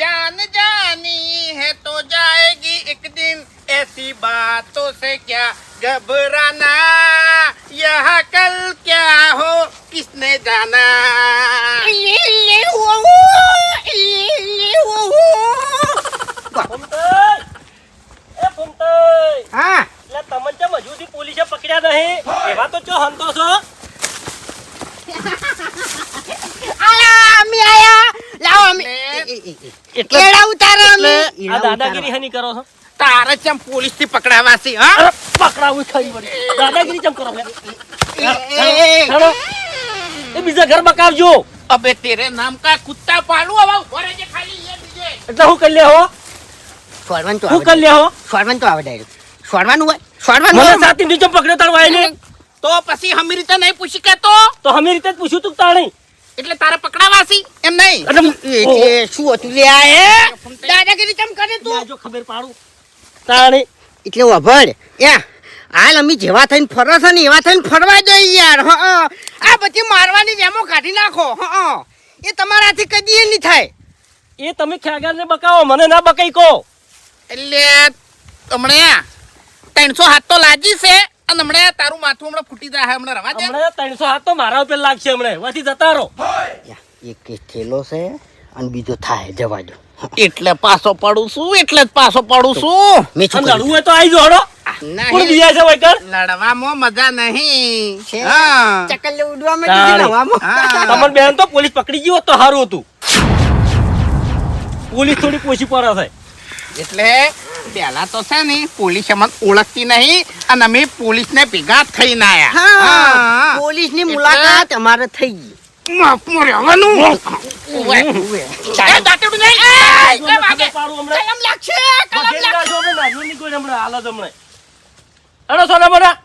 जान जानी है तो जाएगी एक दिन ऐसी बातों से क्या घबराना यह कल क्या हो किसने जाना હા એટલે તમને કેમ હજુ સુધી પોલીસે પકડ્યા નહીં એવા તો ચો હંતો છો આયા અમી આયા લાવો અમી કેડા ઉતારો અમી આ દાદાગીરી હની કરો છો તારે ચમ પોલીસ થી પકડાવાસી હા અરે પકડાવું ખરી વળી દાદાગીરી ચમ કરો હેડો એ બીજા ઘર બકાવજો અબે તેરે નામ કા કુત્તા પાલુ હવે ઉભો રહેજે ખાલી એ બીજે એટલે હું કરી લે હો છોડવાનું તો હું કરી લે હો છોડવાનું તો આવે ડાયરેક્ટ છોડવાનું હોય છોડવાનું મને હોય. સાથી નીચે પકડ્યો તાર વાયને તો પછી હમી રીતે નહીં પૂછી કેતો તો હમી રીતે જ પૂછ્યું તું તાણી એટલે તારે પકડાવાસી એમ નહીં એટલે એ શું હતું લે આ એ દાદાગીરી કેમ કરે તું જો ખબર પાડું તાણી એટલે વભળ યા હાલ અમી જેવા થઈને ફરો છો ને એવા થઈને ફરવા જોઈએ યાર આ બધી મારવાની રેમો કાઢી નાખો એ તમારાથી કદી નહીં થાય એ તમે ખ્યાગારને બકાવો મને ના બકાઈ કહો એટલે હમણાં 300 હાથ તો લાજી છે અને હમણાં તારું માથું હમણાં ફૂટી જાય હમણાં રવા દે હમણાં 300 હાથ તો મારા ઉપર લાગશે હમણાં વાથી જતા રહો એક કેસ થેલો છે અને બીજો થાય જવા દો એટલે પાછો પડું છું એટલે જ પાછો પડું છું મેં શું અને લડવું હોય તો આવી જો હડો કોણ બીજા છે વૈકર લડવામાં મજા નહીં છે હા ચકલ ઉડવા માંડી છે હવામાં હા. તમાર બેન તો પોલીસ પકડી ગયો તો સારું હતું પોલીસ થોડી પોછી પડે છે એટલે પેલા તો છે ને પોલીસ અમને ઓળખતી નહીં અને અમે પોલીસ ને ભેગા થઈને આયા હા પોલીસની મુલાકાત અમારે થઈ ગઈ માફમાં રહેવાનું ઓવે. એ દાંતેડું નહીં. એ વાગે. પાડું હમણાં કલમ લાગશે કલમ વગેરે લાગશે. નાખો હમણાં, નાનું નહીં કોઈ હમણાં, હાલો જ હમણાં. હેડો સોના મોના.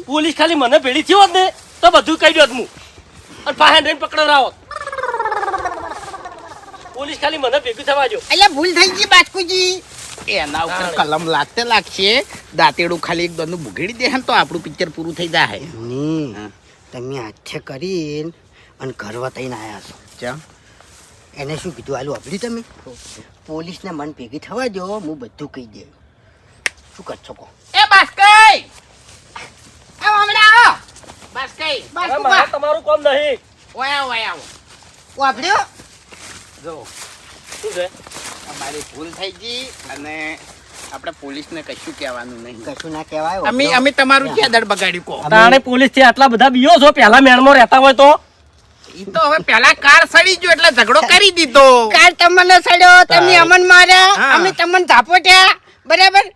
પોલીસ ખાલી મને ભેળી થયો હોત ને તો બધું કહી દોત હું અને પાસે રહીને પકડાવરાવો. પોલીસ ખાલી મને ભેગું થવા જો. અલ્યા ભૂલ થઈ ગઈ બાસ્કુજી એના ઉપર કલમ લાગશે દાંતેડું ખાલી એક દોનું ભૂગેડી દે ને તો આપણું પિક્ચર પૂરું થઈ જાય તમે હાથે કરીને અને ઘર વતાઈને આવ્યા છો ચમ એને શું કીધું આલું આપડ્યું તમે પોલીસને મન ભેગી થવા દો હું બધું કહી દે શું કરશો કહો એ બાસ્કઈ આવો હમણાં આવો બાસ્કઈ અરે મારે તમારું કામ નહીં. ઓય આવો ઓય આવો વાપર્યો જો શું છે અમારી ભૂલ થઈ ગઈ અને આપણે પોલીસને કશું કહેવાનું નહીં કશું ના કહેવાય અમે તમારું ક્યાં દડ બગાડ્યું કો તાણે પોલીસ થી આટલા બધા બીઓ છો પહેલા મેણમાં રહેતા હોય તો ઈ તો હવે પેલા કાર સડી ગયો એટલે ઝઘડો કરી દીધો કાલ તમને સડ્યો તમે અમન માર્યા હા. અમે તમને ઝાપોટ્યા બરાબર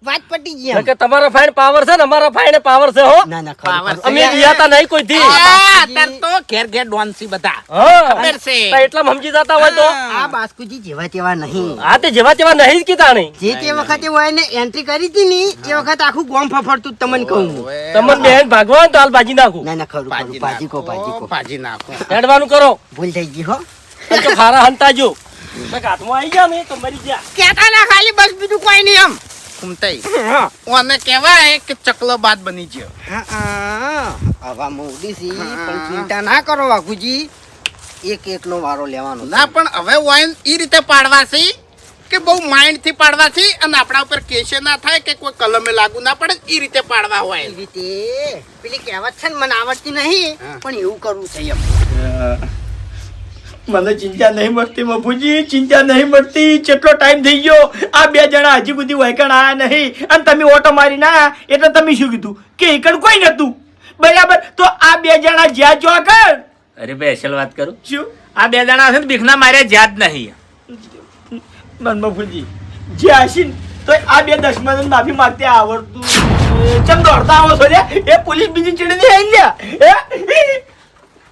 વાત પટી ગઈ કે તમારા ફાઈન પાવર છે ને અમારા ફાઈન પાવર છે હો ના ના પાવર ખબર છે. અમે જીયાતા નહીં કોઈ થી અત્યારે તો ઘેર ઘેર ડોનસી બધા હા ખબર છે તો એટલા સમજી જતા હોય તો આ બાસ્કુજી જેવા તેવા નહીં હા તે જેવા તેવા નહીં જ કીધા નહીં જે તે વખતે હોય ને એન્ટ્રી કરી હતી ને એ વખત આખું ગોમ ફફડતું તમને કહું હું. તમને બેન ભાગવાન તો હાલ બાજી નાખું ના ના ખરું ખરું ભાજી કો ભાજી નાખો હેડવાનું કરો ભૂલ થઈ ગઈ હો અને તો ખારા હંતા જો હાથમાં આવી ગયા ને તો મરી ગયા કેતા ના ખાલી બસ બીજું કોઈ નહીં એમ ઘૂમતાઈ ઓને કહેવાય કે ચકલો બાદ બની ગયો હવા મોડી છે પણ ચિંતા ના કરો વાઘુજી એક એક નો વારો લેવાનો ના પણ હવે વાઈન ઈ રીતે પાડવાથી કે બહુ માઇન્ડ થી પાડવાથી અને આપણા ઉપર કેસે ના થાય કે કોઈ કલમે લાગુ ના પડે ઈ રીતે પાડવા હોય એ રીતે પેલી કહેવત છે ને મને આવડતી નહીં પણ એવું કરવું છે એમ મને ચિંતા નહીં મળતી મફુજી ચિંતા નહીં મળતી કેટલો ટાઈમ થઈ ગયો આ બે જણા હજી સુધી વૈકણ આયા નહીં અને તમે ઓટો મારી ના એટલે તમે શું કીધું કે એકડ કોઈ નતું બરાબર તો આ બે જણા જ્યાં જો આગળ અરે ભાઈ અસલ વાત કરું શું આ બે જણા છે ને ભીખના માર્યા જ્યાદ નહીં મફુજી જે હસીન તો આ બે દશમન માફી માંગતે આવડતું ચમ દોડતા આવો છો લે એ પોલીસ બીજી ચીડી નહીં લ્યા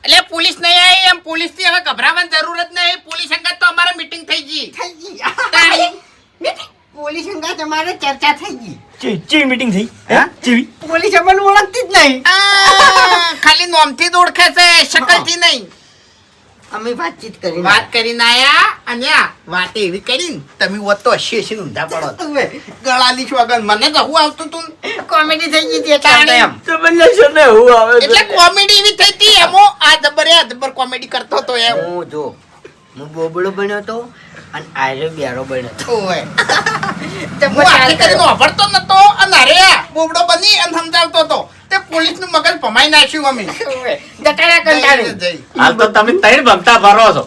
એટલે પોલીસ નહીં આવી એમ પોલીસ થી હવે ગભરાવાની જરૂરત નહીં પોલીસ અંગત તો અમારે મીટિંગ થઈ ગઈ થઈ ગઈ તાળી. પોલીસ અંગા તમારે ચર્ચા થઈ ગઈ ચી મીટિંગ થઈ હે ચીવી પોલીસ અમને ઓળખતી જ નહીં ખાલી નોમથી જ ઓળખે છે શકલથી નહીં અમે વાતચીત કરી વાત કરીને આયા અને આ વાતે એવી કરીને તમે વત તો હસી હસી ઊંધા પડો ગળાની વગર મને તો હું આવતું તું કોમેડી થઈ ગઈ હતી તાળી. એમ તમને શું ને હું આવે એટલે કોમેડી એવી થઈ હતી એમો આ જબર કોમેડી કરતો હતો એમ હું જો હું બોબડો બન્યો તો અને આયરો બેરો બન્યો તો ઓય તો હું આટલી કરીને વાપરતો નતો અને અરે બોબડો બની અને સમજાવતો હતો તે પોલીસનું મગજ ભમાઈ નાખ્યું અમે જટાડા કંટાળી જઈ. હાલ તો તમે ત્રણ ભમતા ફરો છો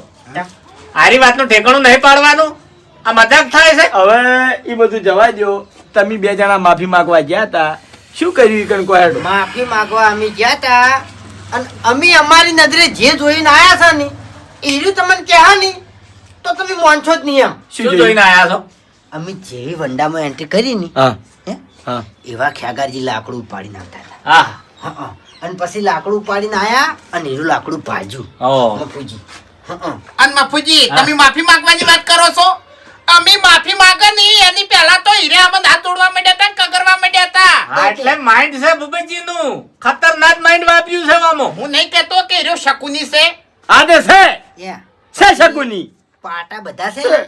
આરી વાતનું ઠેકાણું નહીં પાડવાનું આ મજાક થાય છે હવે એ બધું જવા દો. તમે બે જણા માફી માંગવા ગયા હતા, શું કર્યું કણ કોઈ હેડો? માફી માંગવા અમે ગયા તા અને અમે અમારી નજરે જે જોઈને આયા છે ને એનું તમને કહ્યા નહીં તો તમે માનશો જ નહીં એમ. શું જોઈને આયા છો અમે જેવી વંડામાં એન્ટ્રી કરી ને હા હે, હા એવા ખ્યાગારજી લાકડું ઉપાડીને આવતા હતા. હા હા, અને પછી લાકડું ઉપાડીને આયા અને એનું લાકડું ભાજ્યું ઓ મફુજી. હા, અને મફુજી હા. તમે માફી માંગવાની વાત કરો છો અમે માફી માંગે નહીં એની પહેલા તો હીરે અમને હાથ તોડવા માંડ્યા હતા ને કગરવા માંડ્યા હતા હા, એટલે માઇન્ડ છે ભૂપતજી નું ખતરનાક માઇન્ડ વાપર્યું છે આમાં હું નહીં કહેતો કે હીરો શકુની છે આને છે યા, શકુની પાટા બધા છે ને,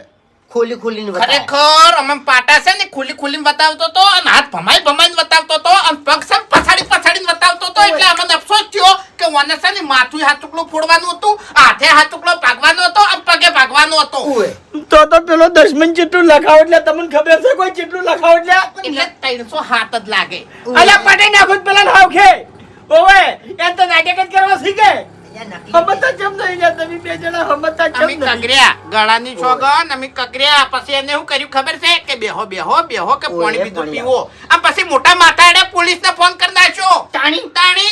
ખોલી ખોલીને બતાવ્યા. ખરેખર અમે પાટા છે ને ખુલી ખુલીને બતાવતો તો અને હાથ ભમાઈને બતાવતો તો અને પગ છે ને પછાડીને બતાવતો તો એટલે અમને અફસોસ થયો કે મને છે ને માથું હાથ ટુકડો ફોડવાનું હતું હાથે હાથ ટુકડો ભાગવાનો હતો અને પગે ભાગવાનો હતો ઓય, તો પેલો દશમન જેટલું લખાવ એટલે તમને ખબર છે કોઈ જેટલું લખાવ એટલે એટલે 300 હાથ જ લાગે અલ્યા પટાઈ નાખો પેલા હાવ ખે ઓવે એમ તો નાટક જ કરવા શીખે. અહીંયા નકલી હમતા ચમ નહીં જા તમે બે જણા હમતા ચમ અમે નહીં. કગર્યા ગળાની સોગન અમે કગર્યા પછી એને શું કર્યું ખબર છે કે બેહો કે પાણી બીજું પાણી પીવો આ પછી મોટા માથાડે પોલીસને ફોન કરી નાખ્યો તાણી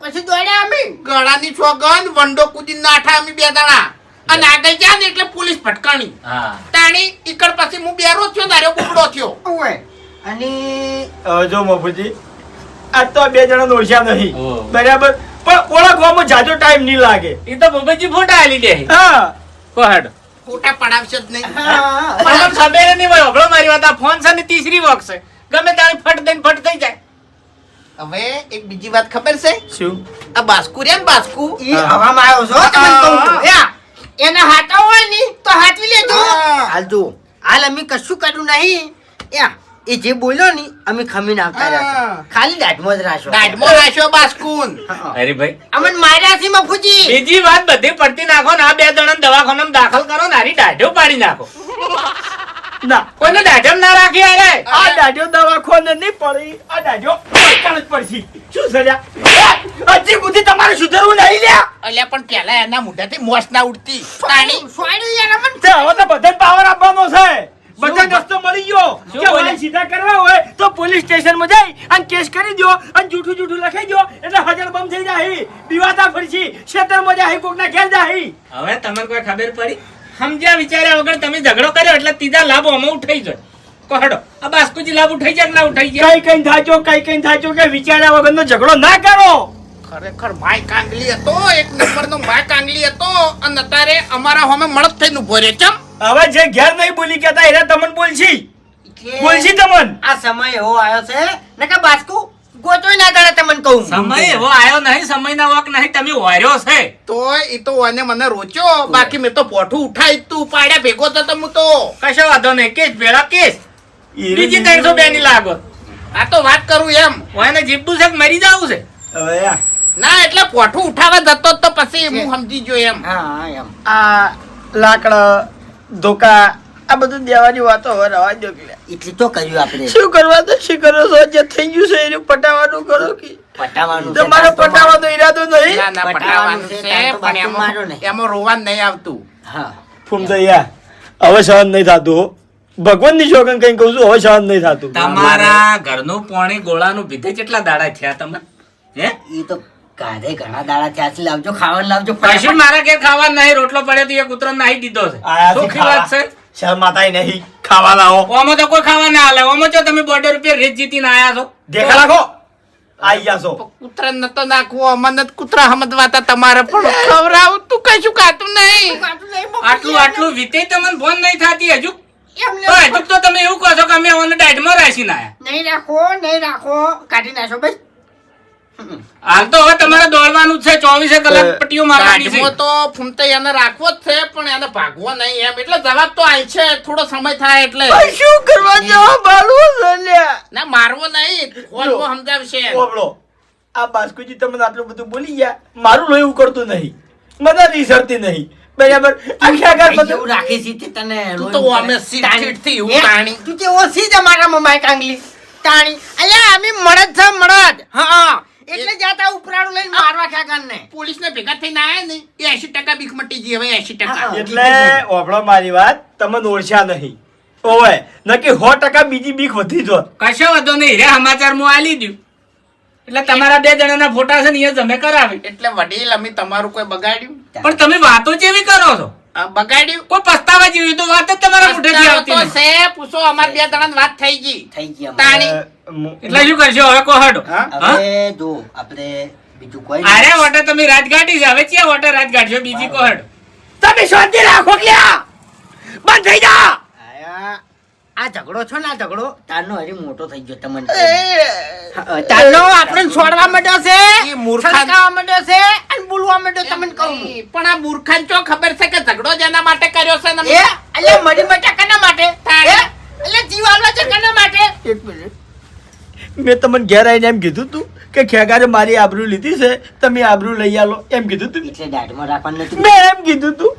પછી દોડ્યા અમે. ગળાની સોગન વંડો કૂદીને નાઠા અમે બે જણા અને આગળ ગયા ને એટલે પોલીસ ભટકાણી હા તાણી ઈકડ પછી હું બેરો થયો દારો બુકડો થયો ઓય, અને હવે જો મફુજી આ તો બે જણા ઓળખ્યા નહીં ઓહ. બરાબર પણ ઓળખવામાં જાજો ટાઈમ નહીં લાગે. એ તો ભૂપતજી ફોટા આલી દે હા કોહડ ફોટા પડાવશે જ નહીં હા, મને ખબર નહીં હોય હબળો મારી વાત આ ફોન છે ને તીસરી વખત છે ગમે ત્યારે ફટ દઈને ફટ થઈ જાય હવે એક બીજી વાત ખબર છે શું આ બાસ્કુ રે ને બાસ્કુ ઈ હવામાં આવ્યો છો તમને કહું છું. યા, એના હાટા હોય ને તો હાચવી લેજો. હા. હાલ જો હાલ અમે કશું કર્યું નહીં. યા, એ જે બોલ્યો ને અમે ખમીને આવતા રહ્યા હા. છે. ખાલી દાઢમાં જ રાખ્યો. દાઢમાં રાખ્યો બાસ્કુન હા. અરે ભાઈ અમને માર્યા છે મફુજી. બીજી વાત બધી પડતી નાખો ને આ બે જણા દવાખાનામાં દાખલ કરો ને આની દાઢો પાડી નાખો ના કોઈને દાઢમ ના રાખી અરે આ દાઢો દવાખાને નહીં પડી આ દાઢો પડકાણ જ પડશે. શું સર્યા હજી સુધી તમારે સુધરવું નહીં લ્યા. અલ્યા પણ પેલા એના મોઢાથી મોસ ના ઉડતી તાણી સોયડું યાર અમને. તે હવે તો બધાને પાવર આપવાનો છે. બધા રસ્તો મળી ગયો શું કે બોલે? વાળ સીધા કરવા હોય તો પોલીસ સ્ટેશનમાં જઈ અને કેસ કરી દો અને જૂઠું લખાઈ દો એટલે હાજર બમ થઈ જાય. બીવાતા ફરશી ખેતરમાં જાય કોકના ઘેર જાય. હવે તમને કોઈ ખબર પડી સમજ્યા વિચાર્યા વગર તમે ઝઘડો કર્યો એટલે તીજા લાભ આમાં ઉઠાઈ જાય કોહડો આ બાસ્કુજી લાભ ઉઠાઈ જાય કે ના ઉઠાઈ જાય કઈ થાચો કે વિચાર્યા વગરનો ઝઘડો ના કરો. ખરેખર માય કાંગલી હતો એક નંબરનો માય કાંગલી હતો અને અત્યારે અમારા હોમે મળત થઈને ઉભો રહે ચમ હવે જે ઘેર નહીં બોલી કેતા એને તમને બોલશી એટલે તમને આ સમય એવો આવ્યો છે ને કે બાસ્કુ ગોતોય ના કરે તમને કહું. સમય એવો આવ્યો નહીં સમયના વક નહીં તમે વાર્યો છે તોય ઈ તો ઓને મને રોચ્યો બાકી મેં તો પોઠું ઉઠાઈ તું પાડ્યા ભેગો થતો હું તો કશો વાંધો નહીં કેસ ભેળા કેસ બીજી 302 ની લાગો આ તો વાત કરું એમ ઓને જીવવું છે કે મરી જવું છે હવે આ ના એટલે પોઠું ઉઠાવા જતો તો પછી હું સમજી ગયો એમ હા એમ. આ લાકડા ધોકા આ બધું દેવાની વાતો હવે રવા દો કે એટલે તો કર્યું આપણે. શું કરવા તો શું કરો છો જે થઈ ગયું છે એનું પટાવાનું કરો કે પટાવાનું છે, તમારો તાર તો પટાવાનો ઈરાદો નહીં. ના ના પટાવાનું પટાવાનું છે, છે તાર તો પણ બાથરૂમ મારો ને. એમાં રોવાનું નહીં આવતું હા. ફૂમતૈયા હવે સહન નહીં થતું. ભગવાનની શોખન કઈ કહું છું હવે સહન નહીં થતું. તમારા ઘરનું પાણી ગોળાનું ભીધે કેટલા દાડા થયા તમે હે ઈ તો ગાધે ઘણા દાડા ત્યાંથી લાવજો ખાવાનું લાવજો કશું મારા ઘેર ખાવા નહીં રોટલો પડ્યો તો એ કૂતરો નાહી દીધો છે આયાથી સુખી વાત છે શરમાતાય નહીં ખાવા લાવો ઓમાં તો કોઈ ખાવા ના હાલે ઓમાં જો તમે બોર્ડર રૂપિયા રેત જીતીને આયા છો દેખા રાખો આઈ ગયા છો. કૂતરા નતો નાખવો અમને કૂતરા સમજવાતા તમારે પણ ખવડાવું તું કશું ખાતું નહીં આટલું વીતે તમને ફોન નહીં થાતી હજુ તો હજુ તો તમે એવું કહો છો કે અમે ઓને ડાયટમાં રાખીને આયા નહીં રાખો કાઢી નાખો બસ. હાલ તો હવે તમારે દોડવાનું જ છે 24 કલાક પટ્ટીઓ મારવાની છે ગાઢમાં તો ફૂમતે એને રાખવો જ છે પણ એને ભાગવો નહીં એમ એટલે જવાબ તો આય છે થોડો સમય થાય એટલે શું કરવા જવા બાળવું છે લ્યા? ના મારવો નહીં હોલમાં સમજાવશે ઓબળો આ બાસ્કુજી તમને આટલું બધું બોલી ગયા મારું લોહી ઉકળતું નહીં મને રીસરતી નહીં બરાબર આ ખેગાર બધું જેવું રાખે છે તે તને તું તો અમે સીટ એવું એ, તાણી. તું તે ઓછી જ અમારામાં માય કાંગલી તાણી અલ્યા અમે મળદ છે મળદ હા એટલે જાતા ઉપરાણું લઈને મારવા ખેગારને પોલીસને ભેગા થઈને આયા ને એ 80% બીક મટી ગઈ હવે 80%. એટલે ઓભળો મારી વાત તમને ઓળખ્યા નહીં ઓવે નક્કી 100% બીજી બીક વધી જોત કશો વાંધો નહીં રે સમાચાર હું આલી દઉં એટલે તમારા બે જણાના ફોટા છે ને એ તમે કરાવી એટલે વડીલ અમે તમારું કોઈ બગાડ્યું પણ તમે વાતો જેવી કરો છો બગાડ્યું કોઈ પસ્તાવા જેવી તો વાત જ તમારા મોઢેથી આવતી તો નથી. છે પૂછો અમાર બે જણાની વાત થઈ ગઈ થઈ ગયા તાણી. એટલે શું કરશો હવે કોહડો હા? હવે જો આપણે બીજું કોઈ આરે વટે તમે રાજગાડી છે હવે ક્યાં વટે રાજગાડી બીજી કોહડો તમે શાંતિ રાખો લ્યા બંધ થઈ જા આયા આ ઝઘડો છો ને આ ઝઘડો તારનો હરી મોટો થઈ ગયો તમને તારનો આપણને છોડવા માંડ્યો છે એ મૂર્ખા- છડકાવા માંડ્યો છે અને બોલવા માંડ્યો તમને કહું હું. પણ આ મૂર્ખાને ચો ખબર છે કે ઝઘડો જેના માટે કર્યો છે ને એ અલ્યા મરી મટા કના માટે તારે. એ અલ્યા જીવ આલવા છે કના માટે એક મિનિટ મેં તમને ઘેર આવીને એમ કીધું તું કે ખેગારે મારી આબરૂ લીધી છે તમે આબરૂ લઈ આલો એમ કીધું તું એટલે દાઢમાં રાખવાનું નથી મેં એમ કીધું તું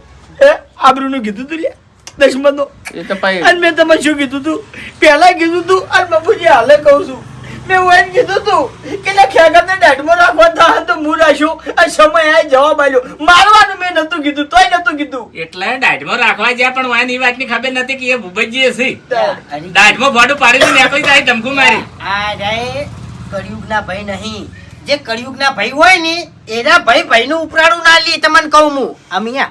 આબરૂનું કીધું તું લ્યા દશમનો એ તો ભાઈ અને મેં તમને શું કીધું તું પહેલા કીધું તું અને બાપુજી હાલે કહું છું મેં હું એમ કીધું તું કે ના ખેગારને દાઢમાં રાખવા થાય તો હું રાખ્યો આ સમય આ જવાબ આલ્યો મારવાનું મેં નતું કીધું તોય નતું કીધું એટલે દાઢમાં રાખવા જ્યાં પણ વાન એ વાતની ખબર નથી કે એ ભૂપતજી છે હરી- દાઢમાં ભોડું પાડીને નીકળી જાય ધમકુ મારી આ જાય કળિયુગના ભાઈ નહીં જે કળિયુગના ભાઈ હોય ને એના ભાઈનું ઉપરાણું ના લે તમને કહું હું અમે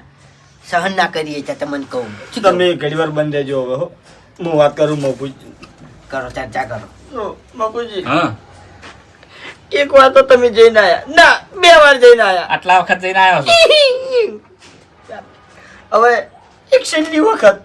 સહન ના કરીએ છે તમને કહું શું કહું? તમે ઘડી વાર બંધ રહેજો હવે હો હું વાત કરું મફુજી કરો ચર્ચા કરો મફુજી હા એક વાર તો તમે જઈને આયા ના 2 વાર જઈને આયા આટલા વખત જઈને આવ્યો છો હવે એક છેલ્લી વખત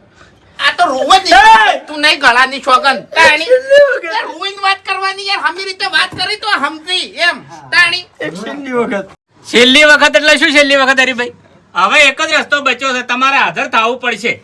આ તો રોજ એ! તું નહીં ગળાની છોગન તાણી છેલ્લી વખત યાર રોઈને વાત કરવાની યાર હમી રીતે વાત કરી તો સમજી એમ તાણી એક છેલ્લી વખત છેલ્લી વખત એટલે શું છેલ્લી વખત હરીભાઈ હવે એક જ રસ્તો બચ્યો છે તમારે હાજર થવું પડશે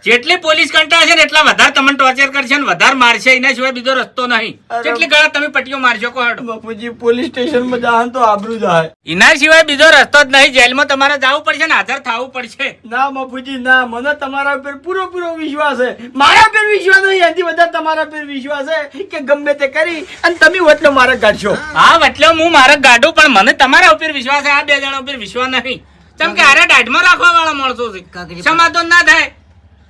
જેટલી પોલીસ કંટાળશે ને એટલા વધારે તમને ટોર્ચર કરશે ને વધારે મારશે એના સિવાય બીજો રસ્તો નહીં અરે. જેટલી ગળા તમે પટ્ટીઓ મારશો કોહડો બાપુજી પોલીસ સ્ટેશનમાં જાન તો આબરૂ જાય એના સિવાય બીજો રસ્તો જ નહીં જેલમાં તમારે જવું પડશે ને હાજર થવું પડશે ના બાપુજી ના મને તમારા ઉપર પૂરો વિશ્વાસ છે મારા ઉપર વિશ્વાસ નહીં એનાથી વધારે તમારા ઉપર વિશ્વાસ છે કે ગમે તે કરી અને તમે વટલો મારે કાઢશો હા એટલે હું મારે ગાડું પણ મને તમારા ઉપર વિશ્વાસ છે આ બે જણા ઉપર વિશ્વાસ નહીં કેમ કે આરે દાઢમાં રાખવા વાળા માણસો છે કાકડી સમાધાન ના થાય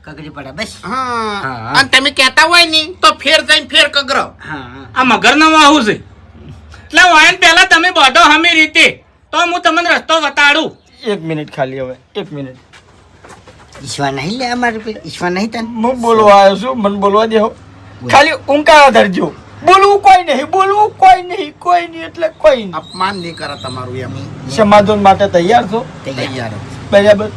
કગડી પડે બસ હા અને તમે કહેતા હોય ને તો ફેર જઈને ફેર કગરો હા આ મગરનો વાહુ છે એટલે વાયન પહેલા તમે બધો હમી રીતે તો હું તમને રસ્તો બતાડું એક મિનિટ ખાલી હવે એક મિનિટ ઈશ્વર નહીં લે અમારે ઉપર ઈશ્વર નહીં તને હું બોલવા આવ્યો છું મને બોલવા દેહો ખાલી ઊંકારા ધરજો બોલવું કોઈ નહીં કોઈ નહીં એટલે કોઈ નહીં અપમાન નહીં કરે તમારું એમ સમાધાન માટે તૈયાર છો તૈયાર બરાબર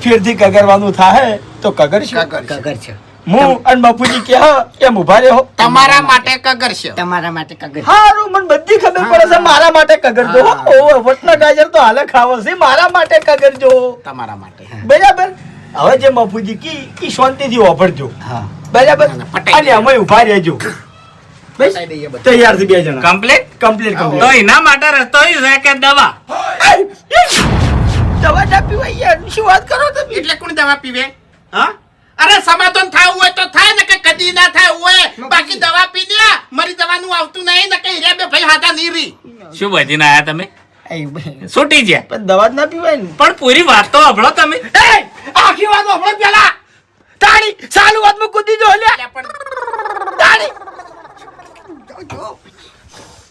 ફેરથી કગરવાનું થાય તો કગરશો કગર છે હું અને બાપુજી કે હા એમ ઉભા રહ્યો તમારા માટે કગરશે તમારા માટે કગર હારું મને બધી ખબર પડે છે મારા માટે કગરજો ઓ વટના ગાજર તો હાલે ખાવો છે મારા માટે કગરજો તમારા માટે બરાબર હવે જે બાપુજી કી શાંતિથી વાપરજો હા બરાબર ના, પટાઈ અને અમે ઉભા રહેજો બસ પટાઈ દઈએ બધા. તૈયાર છે બે જણા કમ્પ્લીટ કમ્પ્લીટ તો કમ્પ્લીટ એના માટે રસ્તો એ છે કે દવા દવા ના પીવાય યાર શું વાત કરો તમે એટલે કોણ દવા પીવે હા અરે સમાધાન થવું હોય તો થાય ને કે કદી ના થાય હોય બાકી દવા પી દે મારી દવાનું આવતું નહીં ને કઈ રે બે ભાઈ હાથા નહીં રી શું બધીને આયા તમે છૂટી ગયા પણ દવા જ ના પીવાય ને પણ પૂરી વાત તો સાંભળો તમે આખી વાત હોભળો પેલા તાળી ચાલુ વાતમાં કૂદી જો લ્યા એટલે પણ તાળી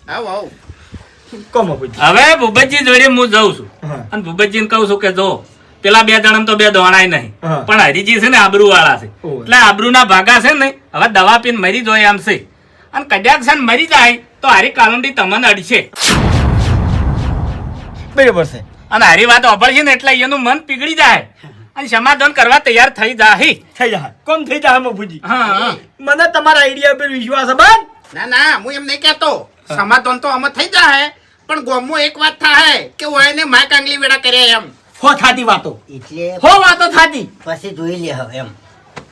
આવ આવ કોમ બાપુજી હવે ભૂપતજી જોડે હું જઉં છું હા. અને ભૂપતજીને કહું છું કે જો પેલા બે જણા તો બે દોણાય નહીં હા. પણ હરીજી છે ને આબરૂ વાળા છે ઓય. એટલે આબરૂના ભાગા છે ને હવે દવા પીને મરી જાય એમ છે અને કદાચ છે ને મરી જાય તો હારી કાલુંડી તમને અડશે બરાબર છે અને હારી વાત અભળશે ને એટલે એનું મન પીગળી જાય અને સમાધાન કરવા તૈયાર થઈ જાય થઈ જાય કોમ થઈ જાય બાપુજી હા મને તમારા આઈડિયા પર વિશ્વાસ છે બસ ના ના હું એમ નહીં કહેતો સમાધાન તો આમાં થઈ જાય પણ ગોમમાં એક વાત થાય કે ઓયને માય કાંગલી વેડા કર્યા એમ હો થાતી વાતો એટલે હો વાતો થાતી પછી જોઈ લે હવે એમ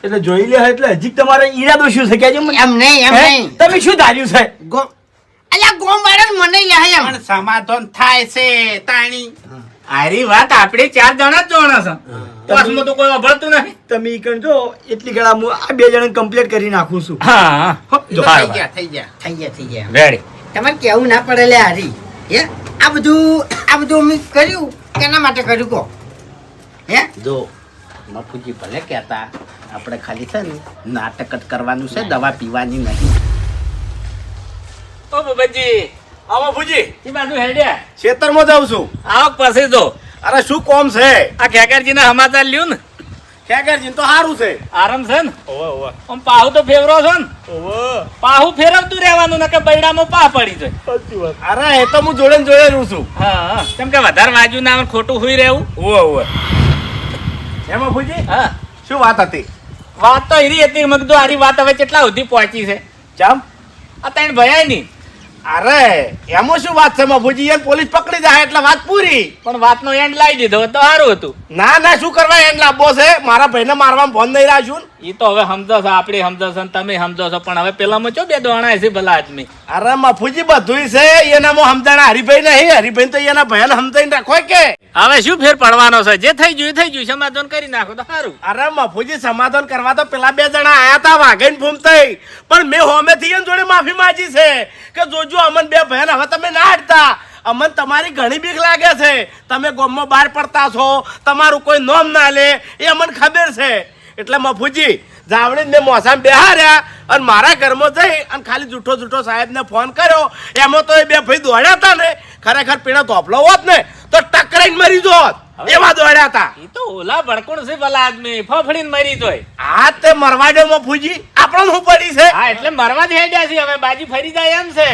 એટલે જોઈ લે એટલે હજી તમારા ઈરાદો શું છે કેજો મને એમ નહીં એમ હે? નહીં તમે શું ધાર્યું છે ગો અલ્યા ગોમ વાળા મને લે એમ પણ સમાધાન થાય છે તાણી આરી વાત આપણે 4 જણા જ જોણા છે બસમાં તો કોઈ અભળતું નહીં. તમે ઈ કણ જો એટલી ઘણા હું આ 2 જણાને કમ્પ્લીટ કરી નાખું છું. હા થઈ ગયા થઈ ગયા રેડી. તમારે કેવું ના પડે લે હારી હે આ બધું અમે કર્યું કેના માટે કર્યું કહો હે જો મફુજી ભલે કહેતા આપણે ખાલી છે ને નાટક જ કરવાનું છે, દવા પીવાની નહીં. ઓ બાબાજી આવો ભુજી એ બાજુ હેડ્યા ખેતરમાં જાઉં છું. આવક પછી તો અરે શું કોમ છે? આ ખેકરજી ના સમાચાર લ્યું ને ખેગરજી તો સારું છે. આરામ છે ને ઓવે ઓવે આમ પાહુ તો ફેરવો છો ને ઓવે પાહુ ફેરવતું રહેવાનું ને કે બૈડામાં પાહ પડી જાય. સાચી વાત. અરે એ તો હું જોડે ને જોડે રહું છું. હા કેમ કે વધારે વાજુ ના આવે, ખોટું હુઈ રહેવું. ઓવે ઓવે એમાં ભુજી હા શું વાત હતી? વાત તો એરી હતી મેં કીધું આરી વાત હવે કેટલા સુધી પહોંચી છે ચમ આ તને ભયાય નહીં. અરે એમાં શું વાત છે મફુજી? એને પોલીસ પકડી જાય એટલે વાત પૂરી. પણ વાતનો એન્ડ લાવી દીધો તો સારું હતું. ના ના શું કરવા એને લાવવો છે? મારા ભાઈને મારવામાં ફોન નહીં રાખ્યું ને. એ તો હવે સમજો છો, આપણે સમજો છો ને તમે સમજો છો, પણ હવે પેલામાં ચો બે દોણા છે ભલા આદમી. અરે મફુજી બધું છે એનામાં સમજાણા. હરિભાઈ નહીં, હરિભાઈ તો એના ભાઈને સમજાઈને રાખો કે. હવે શું ફેર પડવાનો છે? જે થઈ ગયું એ થઈ ગયું, સમાધાન કરી નાખો તો સારું. અરે મફુજી સમાધાન કરવા તો પેલા 2 જણા આયા હતા વાઘઈને ફૂમતાઈ, પણ મેં હોમેથી એને જોડે માફી માંગી છે કે જોજો અમન 2 ભાઈને હવે તમે ના હટતા. અમન તમારી ઘણી બીક લાગે છે. તમે ગામમાં બહાર પડતા છો, તમારું કોઈ નોમ ના લે એ અમને ખબર છે. એટલે મફુજી જાવડી ને મોસામાં બેહાર્યા અને મારા ઘરમાં જઈ અને ખાલી જૂઠો સાહેબને ફોન કર્યો. એમાં તો એ 2 ભાઈ દોડ્યા હતા ને, ખરેખર પેલા ધોપલો હોત ને તો ટકરાઈને મરી જોત એવા દોડ્યા હતા. એ તો ઓલા ભડકુણ છે ભલા આદમી, ફફડીને મરી તોય. આ તે મરવા દે મફુજી, આપણને શું પડી છે? હા એટલે મરવા જ હેડ્યા છે, હવે બાજી ફરી જાય એમ છે.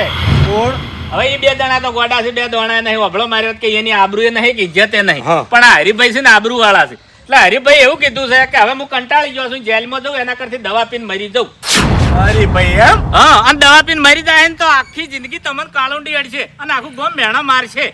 કોણ? હવે એ 2 જણા તો ગોડા છે, 2 દોણા નહીં. વભળો માર્યો કે એની આબરૂ એ નહીં કે ઇજ્જત એ નહીં, હા. પણ આ હરિભાઈ છે ને આબરૂ વાળા છે. એટલે હરિભાઈ એવું કીધું છે કે હવે હું કંટાળી ગયો છું, જેલમાં જઉં એના કરતી દવા પીને મરી જાઉં. અરે ભાઈ એમ? હા અને દવા પીને મરી જાય ને તો આખી જિંદગી તમને કાળુંડી અડશે અને આખું ગામ મેણા મારશે.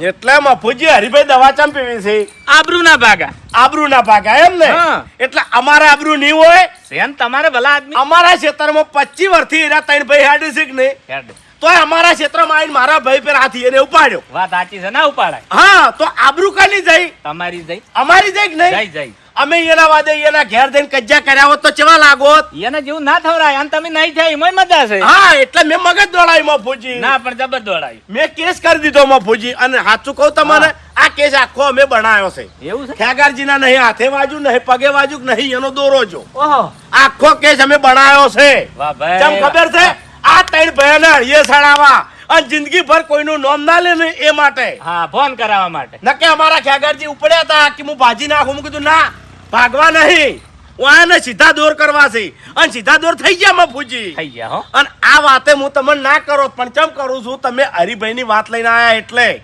એટલે મફુજી હરિભાઈ દવા ચમ પીવી છે? આબરૂ ના ભાગા. આબરૂ ના ભાગા એમ ને? હા. એટલે અમારા આબરૂ નહીં હોય? સેન તમારે ભલા આદમી અમારા ક્ષેત્રમાં 25 વર્ષથી એના 3 ભાઈ હાડી છે કે નહીં? હેડ. તોય અમારા ક્ષેત્રમાં આવીને મારા ભાઈ પર હાથી એને ઉપાડ્યો. વાત સાચી છે, ના ઉપાડાય. હા તો આબરૂ કાની જઈ? તમારી જઈ અમારી જઈ કે નહીં? જઈ અમે એના વાદે એના ઘેર જઈને કજ્જા કર્યા હોત તો કેવા લાગોત? એને જેવું ના થવરાય અને તમે નહીં થાય એમાં મજા છે. હા એટલે મેં મગજ દોડાવી મફુજી. ના પણ જબર દોડાય. મેં કેસ કરી દીધો મફુજી. અને સાચું કહું તમને, આ કેસ આખો અમે બનાવ્યો છે. એવું છે? ખેગારજીના નહીં હાથે વાજુ નહીં પગે વાજુ નહીં એનો દોરો જો. ઓહો આખો કેસ અમે બનાવ્યો છે. વાહ ભાઈ. કેમ ખબર છે? આ 3 ભાઈને હળીએ સડાવા અને જિંદગીભર કોઈનું નામ ના લે ને એ માટે. હા ફોન કરાવવા માટે. નકે અમારા ખેગારજી ઉપડ્યા હતા કે હું ભાજી નાખું. હું કીધું ના, ભાગવા નહીં, હું આને સીધા દોર કરવા છે. અને સીધા દોર થઈ ગયા મફુજી. થઈ ગયા હો. અને આ વાતે હું તમને ના કરો પણ કેમ કરું છું? તમે હરિભાઈની વાત લઈને આયા એટલે.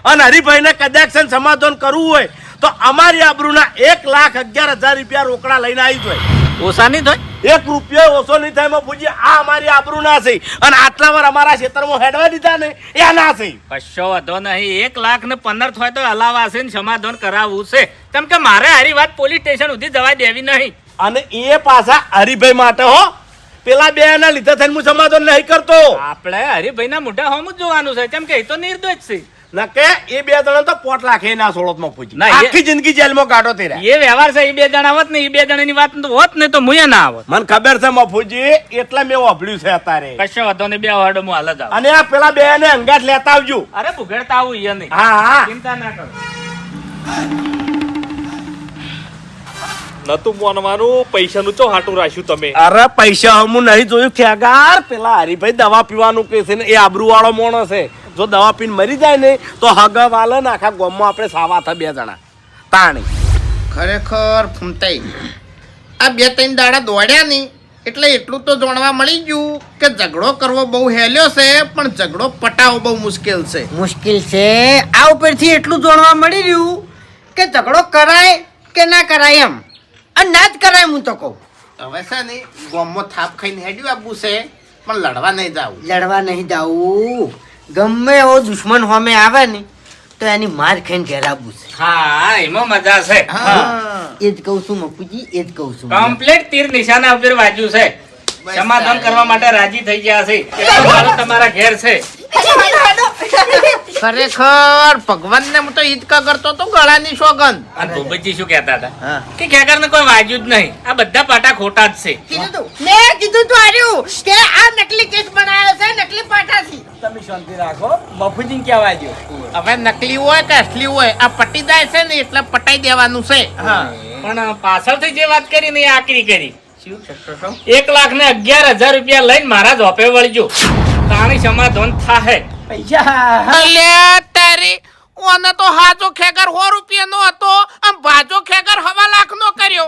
અને હરિભાઈને કદાચ છે ને સમાધાન કરવું હોય તો અમારી આબરૂના 1,11,000 રૂપિયા રોકડા લઈને આવી જોઈએ. ઓછા નહીં થાય? 1 રૂપિયો ઓછો નહીં થાય મફુજી. આ અમારી આબરૂ ના છે. અને આટલા વાર અમારા ક્ષેત્રમાં હેડવા દીધા ને એ ના છે. કશો વાંધો નહીં. 1,15,000 થાય તો હલાવા છે ને સમાધાન કરાવવું છે. કેમ કે મારે હારી વાત પોલીસ સ્ટેશન સુધી જવા દેવી નહીં. અને એ પાછા હરિભાઈ માટે હો. પેલા 2 ના લીધે થઈને હું સમાધાન નહીં કરતો. આપણે હરિભાઈ ના મોઢા હોમ જ જોવાનું છે. કેમ કે એ તો નિર્દોષ છે. નકે એ 2 જણા તો 5 લાખ ના સોળત માં પૂછી. ના, એ- આખી જિંદગી જેલમાં કાઢો તે રહ્યા. એ વ્યવહાર છે. એ 2 જણા હોત ને, એ 2 જણાની વાત તો હોત ને તો મુએ ના આવત. મને ખબર છે મફુજી, એટલે મેં વાપર્યું છે અત્યારે. કશો વાંધો નહીં. 2 વાડો હું હાલ જ આવું. અને આ પેલા 2 ને અંગાત લેતા આવજો. અરે ભૂગડતા આવું એ નહીં. હા હા ચિંતા ના કરો. નતું માનવાનું, પૈસાનું ચો હાટું રાખ્યું તમે. અરે પૈસા હું નહીં જોયું ખેગાર. પેલા હરિભાઈ દવા પીવાનું કે છે ને એ આબરૂ વાળો માણસ છે. જો દવા પીને મરી જાય ને તો હગા વાલે ને આખા ગામમાં આપણે સાવા થા 2 જણા તાણી. ખરેખર ફૂમતાઈ આ 2-3 દાડા દોડ્યા નહીં એટલે એટલું તો જાણવા મળી ગયું કે ઝઘડો કરવો બહુ હેલ્યો છે, પણ ઝઘડો પટાવો બહુ મુશ્કેલ છે. મુશ્કેલ છે. આ ઉપરથી એટલું જાણવા મળી રહ્યું કે ઝઘડો કરાય કે ના કરાય એમ. અને ના જ કરાય હું તો કહું. હવે છે ને ગામમાં થાપ ખાઈને હેડ્યું આપવું છે, પણ લડવા નહીં જાવું. લડવા નહીં જાવું. ગમે એવો દુશ્મન સામે આવે ને તો એની માર ખાઈને ઘેર આવવું છે. હા એમાં મજા છે. એ જ કહું છું મપુજી, એ જ કહું છું. કમ્પ્લીટ તીર નિશાના ઉપર વાજ્યું છે. સમાધાન કરવા માટે રાજી થઈ ગયા છે. એટલું સારું તમારા ઘેર છે. ખરેખર ભગવાનને હું તો ઈદ કા કરતો તો ગળાની સોગંદ. અને ભૂપતજી શું કહેતા હતા હા. કે ખેકરને કોઈ વાજ્યું જ નહીં, આ બધા પાટા ખોટા જ છે. મેં કીધું તું આર્યું કે આ નકલી કેસ બનાવ્યો છે નકલી પાટાથી. તમે શાંતિ રાખો, બાપુજી કહેવા દો. હવે નકલી હોય કે અસલી હોય આ પટી જાય છે ને એટલે પટાઈ દેવાનું છે. હા. પણ પાછળથી જે વાત કરી ને એ આકરી કરી. 1,11,000 રૂપિયા લઈને મારા જોપે વળજો, તાણી સમાધાન થાહે. પૈસા અલ્યા તારી ઓને તો હાજો ખેગર 100 રૂપિયાનો હતો આમ ભાજો ખેગર 1.5 લાખનો કર્યો.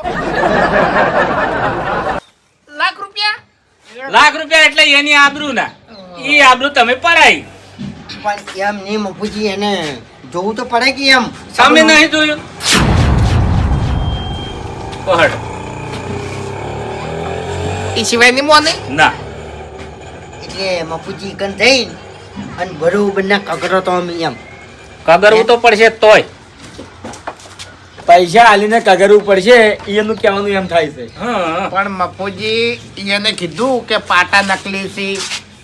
લાખ રૂપિયા લાખ રૂપિયા એટલે એની આબરૂ ના, ઈ આબરૂ તમે પડાઈ. પણ એમ નહીં મફુજી, એને જોવું તો પડે કે એમ. તમે નહીં જોયું? પહોંચ. એ સિવાયની મોને ના, એટલે મફુજી કન જઈને અને બરોબર ના કગરો તો અમે એમ. કગરવું તો પડશે તોય. પૈસા આલીને કગરવું પડશે એનું કહેવાનું એમ થાય છે. હા, પણ મફુજી એને કીધું કે પાટા નકલી છે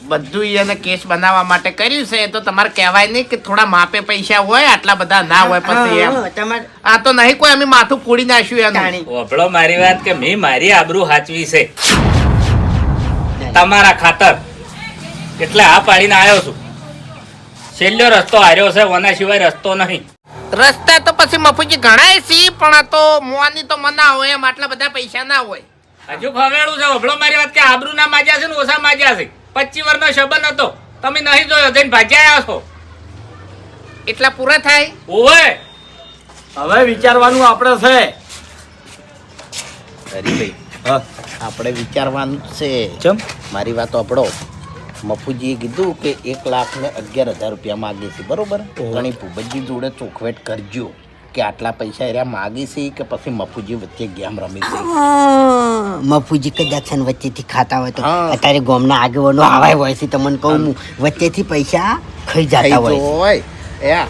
બધું એને કેસ બનાવવા માટે કર્યું છે તો તમારે કહેવાય નહીં કે થોડા માપે પૈસા હોય આટલા બધા ના હોય પછી એમ. તમારે આ તો નહીં કોઈ અમે માથું ફોડી નાખ્યું એનું. જાણી. ઓભળો મારી વાત કે મેં મારી આબરૂ હાચવી છે તમારા ખાતર, એટલે આ પાડીને આવ્યો છું. છેલ્લો રસ્તો હાર્યો છે, ઓના સિવાય રસ્તો નહીં. રસ્તા તો પછી મફુજી ઘણાય છે પણ આ તો મોની તો મના હોય એમ આટલા બધા પૈસા ના હોય. હજુ ખવેડું છે. ઓભળો મારી વાત કે આબરૂ ના માજ્યા છે ને ઓછા માજ્યા છે. 25 વર્ષનો સંબંધ હતો, તમે નહીં જોયો, જઈને ભાગ્યા આવ્યા છો. એટલા પૂરા થાય. ઓવે હવે વિચારવાનું આપણે છે. હરીભાઈ હા. આપણે વિચારવાનું છે. ચમ મારી વાત સાંભળો. મફુજીએ કીધું કે 1,11,000 રૂપિયા માગે છે બરોબર. ઘણી ભૂપતજી જોડે ચોખવેટ કરજો કે આટલા પૈસા એરા માગે છે કે પછી મફુજી વચ્ચે ગેમ રમી છે. મફુજી કદાચ છે ને વચ્ચેથી ખાતા હોય તો હા. અત્યારે ગામના આગેવાનો આવાય હોય છે તમને કહું હું વચ્ચેથી પૈસા ખાઈ જતા હોય છે. હોય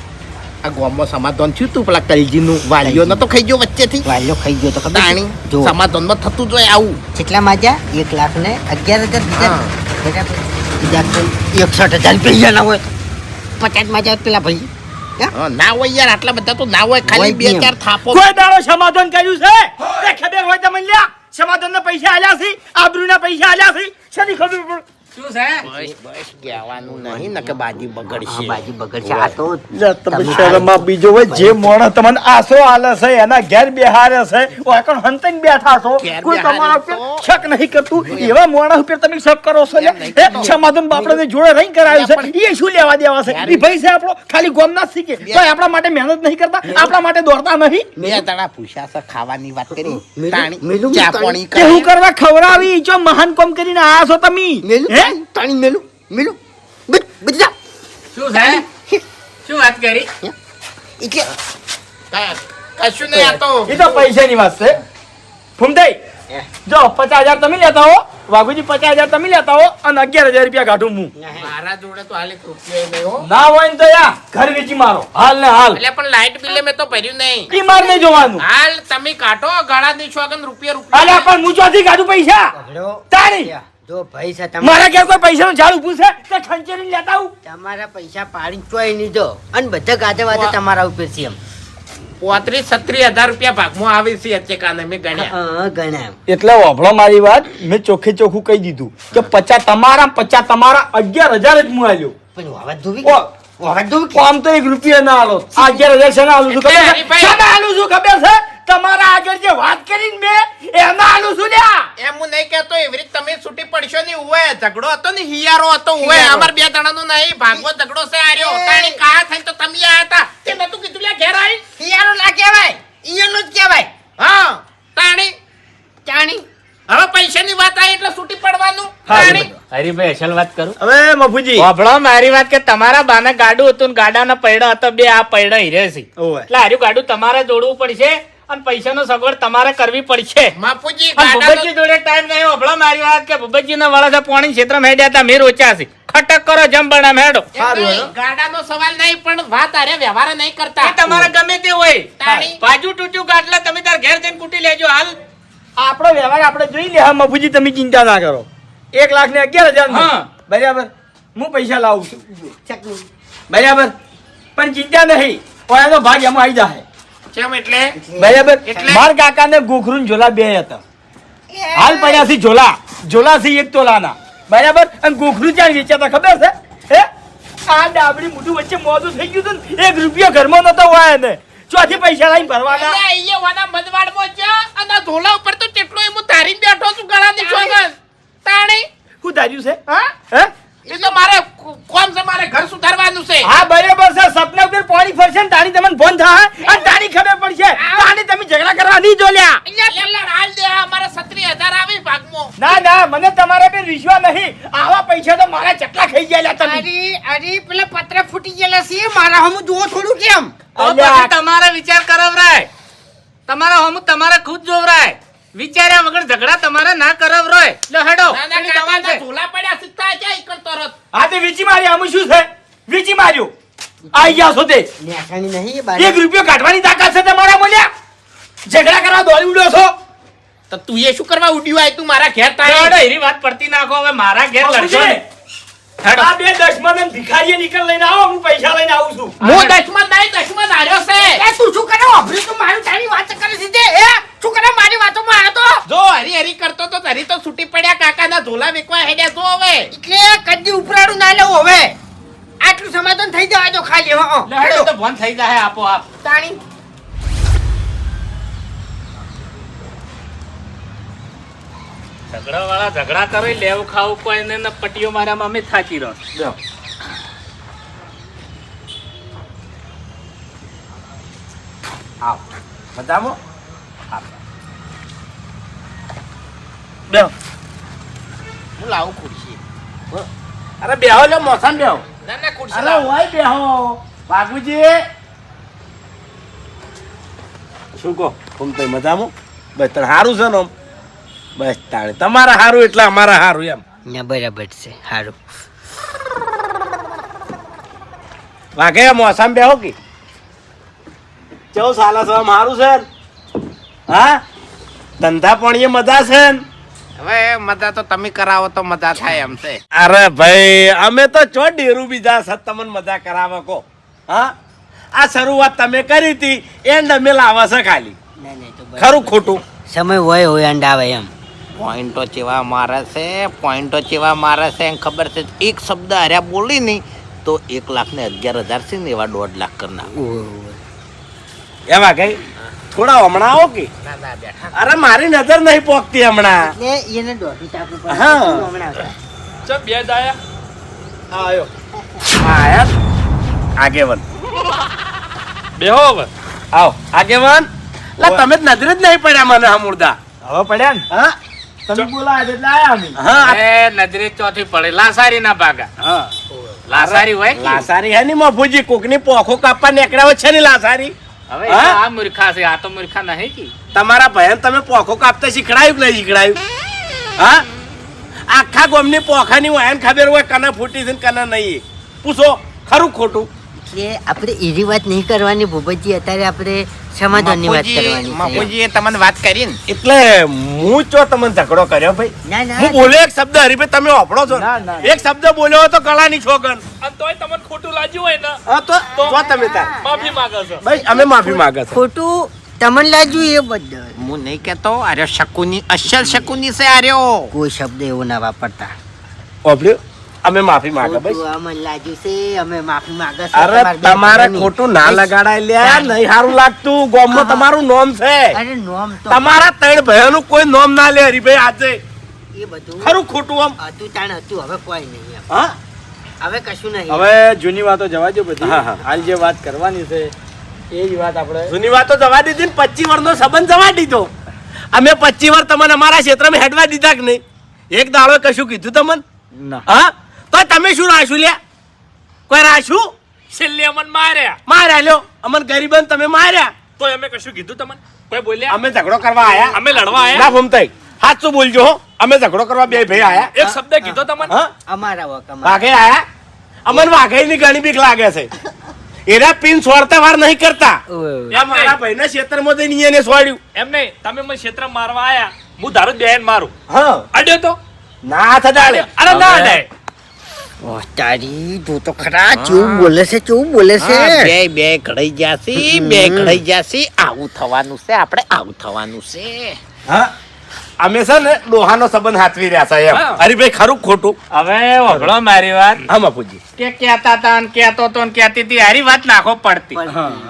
આ ગામમાં સમાધાન થયું તું પેલા કલજીનું વાલીઓ નતો ખાઈ ગયો વચ્ચેથી. વાલીઓ ખાઈ ગયો તો ખબર છે? તાણી જો સમાધાનમાં થતું જોઈએ આવું. કેટલા માજ્યા 1,11,000 બીજા હા. બીજા તો 61,000 પૈસા ના હોય 50 માજ્યા પેલા ભાઈ. હા, ના હોય યાર આટલા બધા તો ના હોય ખાલી હોય જ 2-4 થાપો. કોઈ દાડો સમાધાન કર્યું છે? એ ખબર હોય તમને લ્યા, સમાધાનના પૈસા આલ્યા છે, આબરૂના પૈસા આલ્યા છે, શેની ખબર પડે? શું છે? બસ કહેવાનું નહીં ને કે બાજી બગડશે. હા, બાજી બગડશે. આ તો તમે શરમમાં બીજો હોય જે મોણસ તમને આસો આલે છે એના ઘેર બેહારે છે ઓકણ હંતન બેઠા છો, ઘેર કોઈ બેહારે તમારા ઉપર તો- શક નહીં કરતું. એવા મોણસ ઉપર તમે શક કરો છો લ્યા. એ સમાધાન બાપડાને જોડે રહીને કરાયું છે, એ શું લેવા દેવા છે? ઈ ભાઈ છે આપણો, ખાલી ગોમના જ શીખે તો આપણા માટે મહેનત નહીં કરતા, આપણા માટે દોડતા નહીં. બે તણા પૂછ્યા છે ખાવાની વાત કરી મેલું- તાણી મેલું ચા તાણી- પાણી કે હું કરી. કરવા ખવડાવી જો મહાન કોમ કરીને આયા છો તમે? મેલું હે? તાણી મેલું બધા શું છે? શું વાત કરી? એટલે કશું નહીં આ તો એ તો પૈસાની વાત છે. ફૂમતાઈ જો 50,000 તમે લેતા હો, વાઘુજી 50,000 તમે લેતા હો અને 11,000 રૂપિયા કાઢું હું. મારા જોડે તો હાલ 1 રૂપિયો નહીં હો. ના હોય ને તો યા ઘર વેચી મારો હાલ ને હાલ. એટલે પણ લાઈટ બિલ મેં તો ભર્યું નહીં. ઈ માર નહીં જોવાનું. હાલ તમે કાઢો ગાળાની છોગન રૂપિયા અલ્યા પણ હું ચોથી કાઢું પૈસા તારી. જો ભાઈ છે મારા ઘેર કોઈ પૈસાનું ઝાડ ઊભું છે તે ખંચેરીને લેતા આવું. તમારા પૈસા પાડી ચોઈ નહીં દો અને બધા ગાજે વાજે તમારા ઉપર છે એમ 35-36 હજાર રૂપિયા ભાગમાં આવે છે અચેકાને મેં ગણ્યા. ગણ્યા એમ. એટલે વાભળો મારી વાત, મેં ચોખ્ખે ચોખ્ખું કહી દીધું કે 50 તમારા 50 તમારા 11,000 જ હું આલ્યો. પણ વાવા ધોવી ઓ, વાવા ધોવી આમ તો 1 રૂપિયા ના આલો. આ 11,000 શેના આલું છું ખબર છે? હરીભાઈ. શેના આલું છું ખબર છે? તમારા આગળ જે વાત કરીને મેં એના આલું છું લ્યા. એમ હું નહીં કહેતો એવી રીતે તમે છૂટી પડશો નહીં. ઉવે ઝઘડો હતો ને હિયારો હતો ઉવે હિયારો. અમાર 2 જણાનો નહીં ભાગવો ઝઘડો છે આર્યો. તાણી કાયા થઈને તો તમે આયા હતા તે નતું કીધું લ્યા ઘેર આઈ. હિયારો ના કહેવાય ઈયનું જ કહેવાય હા તાણી ચાણી હવે પૈસાની વાત આવી એટલે છૂટી પડવાનું. હા, તાણી હરીભાઈ અસલ વાત કરું. હવે મફુજી વાપડો મારી વાત કે તમારા બાને ગાડું હતું ને ગાડાના પૈડા હતા, બે આ પૈડા હીરે છે. ઓય. એટલે હાર્યું ગાડું તમારે દોડવું પડશે અને પૈસાનો સગવડ તમારે કરવી પડશે. બાપુજી અને ગાડાનો ભૂપતજી જોડે ટાઈમ નહીં. વાપડો મારી વાત કે ભૂપતજીના વાળા છે પોણી ક્ષેત્રમાં હેડ્યા હતા, મેં રોચ્યા છે. ખટક કરો જમબણા મેડો. એમ નહીં, ગાડાનો સવાલ નહીં પણ વાત આરે વ્યવહાર નહીં કરતા. એ તમારે ગમે તે હોય. તાણી. બાજુ તૂટ્યું ગાટલા તમે તાર ઘેર જઈને કૂટી લેજો હાલ. આપણો વ્યવહાર આપણે જોઈ લે. હા મફુજી તમે ચિંતા ના કરો. 1,11,000 હા. બરાબર. હું પૈસા લાવું છું ચકલું. બરાબર પણ ચિંતા નહીં ઓયાનો ભાગ એમાં આવી જાય કેમ એટલે બરાબર એટલે? માર કાકાને ગોખરું ને ઝોલા બે હતા હાલ પડ્યા છે ઝોલા છે 1 તોલાના બરાબર અને ગોખરું ચાણ વેચાતા ખબર છે હે આ ડાબડી મોઢું વચ્ચે મોઢું થઈ ગયું હતું ને 1 રૂપિયો ઘરમાં નતો વાય ને ચોથી પૈસા લઈને ભરવાના અલ્યા, અહીંયા વાના મદવાડમાં જા અને આ ઢોલા ઉપર તો કેટલો એમ તારી બેઠો છું ગળાની ચોગન તાણી શું ધાર્યું છે હા હે એ તો મારે કોમ છે મારે ઘર સુધારવાનું છે હા બરાબર છે સપના ઉપર પાણી ફરશે ને તારી તમને ફોન થાય અને તારી ખબર પડશે તારી તમે ઝઘડા કરવા નહીં જોલ્યા અહીંયા પેલા હાલ દે આ મારા 36,000 આવે ભાગમાં ના ના મને તમારા પર વિશ્વાસ નહીં આવા પૈસા તો મારા ચટલા ખાઈ ગયા તમે અરે પેલા પત્ર ફૂટી ગયેલા છે મારા હમ જુઓ થોડું કેમ તો પછી તમારે વિચાર કરવરાય તમારા હમ તમારે ખુદ જોવરાય વિચાર્યા વગર ઝઘડા તમારે ના કરવરાય લે હેડો ના ના કાકાના ઢોલા પડ્યા સીધા જાય ઈકણ તરત હા તે વીચી મારી આમ શું છે વીચી માર્યો આઈ ગયા છો તે નેસાણી નહીં એ 1 રૂપિયો કાઢવાની તાકાત છે તમારા બોલ્યા ઝઘડા કરવા દોડી ઉડ્યો છો તો તું એ શું કરવા ઉડ્યું આય તું મારા ઘેર હેડો તારે એની વાત પડતી નાખો હવે મારા ઘેર લડશો ને હેડો આ બે દશમન અને ભિખારીએ નીકળ લઈને આવો હું પૈસા લઈને આવું છું હું દશમન હાર્યો છે એ તું શું કરે વાપર્યું તું મારું તારી વાત કરે છે તે એ શું કરે મારી વાતોમાં આવ્યો તો જો હરી હરી કરતો તો હરી તો છૂટી પડ્યા કાકાના ઢોલા વેકવા હેડ્યા જો હવે એટલે કદી ઉપરાડું ના લેવું હવે આટલું સમાધાન થઈ જવા દો ખાલી હો લે હેડો તો બંધ થઈ જાય આપો આપ તાણી ઝઘડા વાળા ઝઘડા કરે લેવું ખાવું કોઈ ને પટીઓ માર્યામાં અમે થાકી રહ્યો આવ મજામાં બેહો. હું લાવું ખુરશી અરે બેહો લે મોસાન બેહો ના ના ખુરશી અરે લાવ ઓય બેહો બાબુજી શું કહો તમે તો મજામાં બસ તને સારું છે ને આમ બસ તાણે તમારે સારું એટલે અમારે સારું એમ ના બરાબર છે સારું વાઘે મોસામ બેહો કે ચેવું સાલા સવા મારું છે ને? હા ધંધા પણ એ મજા છે ને હવે મજા તો તમે કરાવો તો મજા થાય એમ છે અરે ભાઈ અમે તો ચો ડેરું બીજા છે તમને મજા કરાવે કો હા આ શરૂઆત તમે કરી હતી એન્ડ અમે લાવે છે ખાલી ના ના તો ખરું ખોટું સમય હોય અંડ આવે એમ પોઈન્ટો ચેવા મારે છે પોઈન્ટો ચેવા મારે છે એમ ખબર છે એક શબ્દ હર્યા બોલી નહીં તો 1,11,000 છે ને એવા 1.5 લાખ કરી નાખો એવા કઈ થોડા હમણાં આવો કે ના ના બેઠા અરે મારી નજર નહીં પોકતી હમણાં એટલે એને દોઢું ટાકું પડે હા. હમણાં ચમ બે દાયા આયો આયા આગેવન બેહો હવે આવો આગેવન લા તમે જ નજરે જ નહીં પડ્યા મને હમુરદા હવે પડ્યા ને હા તમે બોલાય એટલે આયા અમે હા એ નજરે ચોથી પડે લાસારી ના ભાગા હા લાસારી હોય કે? લાસારી હે ની મફુજી કોકની પોખો કાપવા નીકળ્યા છે ને લાસારી હવે હા? એ આ મૂર્ખા છે આ તો મૂર્ખા નહીં કે તમારા ભયન તમે પોખો કાપતા શીખડાયું કે નહીં શીખડાયું હા આખા ગામની પોખાની હોય એને ખબર હોય કને ફૂટી છે ને કને નહીં પૂછો ખરું ખોટું એટલે આપણે એવી વાત નહીં કરવાની ભૂપતજી અત્યારે આપણે સમાધાનની વાત કરવાની છે. મફુજીએ તમને વાત કરી ને એટલે હું ચો તમને ઝઘડો કર્યો ભાઈ ના ના હું બોલ્યો એક શબ્દ હરીભાઈ તમે વાપરો છો ના, ના. એક શબ્દ બોલ્યો હોય તો ગળાની છોગન અને તોય તમને ખોટું લાગ્યું હોય ને હા તો જો તમે તાર માફી માંગો છો ભાઈ અમે માફી માંગે છે ખોટું તમને લાગ્યું એ બધું હું નહીં કેતો આર્યો શકુની અસલ શકુની છે આર્યો કોઈ શબ્દ એવો ના વાપરતા ઓભળ્યું અમે માફી માંગે ભાઈ ખોટું અમને લાગ્યું છે અમે માફી માંગે છે અરે તમારે બે તમારે ભાઈઓની. ખોટું ના લગાડાય લ્યા નહીં સારું લાગતું ગામમાં તમારું નોમ છે અરે નોમ તો તમારા ત્રણ ભાઈઓનું કોઈ નોમ ના લે હરીભાઈ આજે એ બધું ખરું ખોટું આમ હતું તાણ હતું હવે કોઈ નહીં એમ. હા હવે કશું નહીં હવે જૂની વાતો જવા દો બધી હા, હા. હાલ જે વાત કરવાની છે એ જ વાત આપણે જૂની વાતો જવા દીધી ને 25 વર્ષનો સંબંધ જવા દીધો અમે 25 વર્ષ તમને અમારા ક્ષેત્રમાં હેડવા દીધા કે નહીં એક દાડો કશું કીધું તમને ના હા તો તમે શું રાખ્યું લ્યા કોઈ રાખ્યું છેલ્લે અમને માર્યા માર્યા લ્યો અમન ગરીબન તમે માર્યા તોય અમે કશું કીધું તમને કોઈ બોલ્યા અમે ઝઘડો કરવા આયા અમે લડવા આયા ના ભૂમતાઈ સાચું બોલજો હો અમે ઝઘડો કરવા બે ભાઈ આયા એક શબ્દ કીધો તમને હા અમારા વક અમારા. વાઘે આયા અમન વાઘેની ઘણી બીક લાગે છે એના પિન છોડતા વાર નહીં કરતા ઓય, ઓય. આ મારા ભાઈના ક્ષેત્રમાં જઈને એને છોડ્યું એમ નહીં તમે મને ક્ષેત્ર મારવા આયા હું ધારો બેન મારું હા અડ્યો તો ના થદાડે અરે ના અડાય ઓહ તારી તું તો ખરા ચેવું બોલે છે ચેવું બોલે છે બે ઘડાઈ જાસી બે ઘડાઈ જાસી આવું થવાનું છે આપણે આવું થવાનું છે હા અમે છે ને ડોહાનો સંબંધ હાથવી રહ્યા છે એમ હરીભાઈ ખરું ખોટું હવે વગડો મારી વાત હા બાપુજી કે કહેતા હતા ને કહેતો તો ને કહેતી હતી હારી વાત નાખો પડતી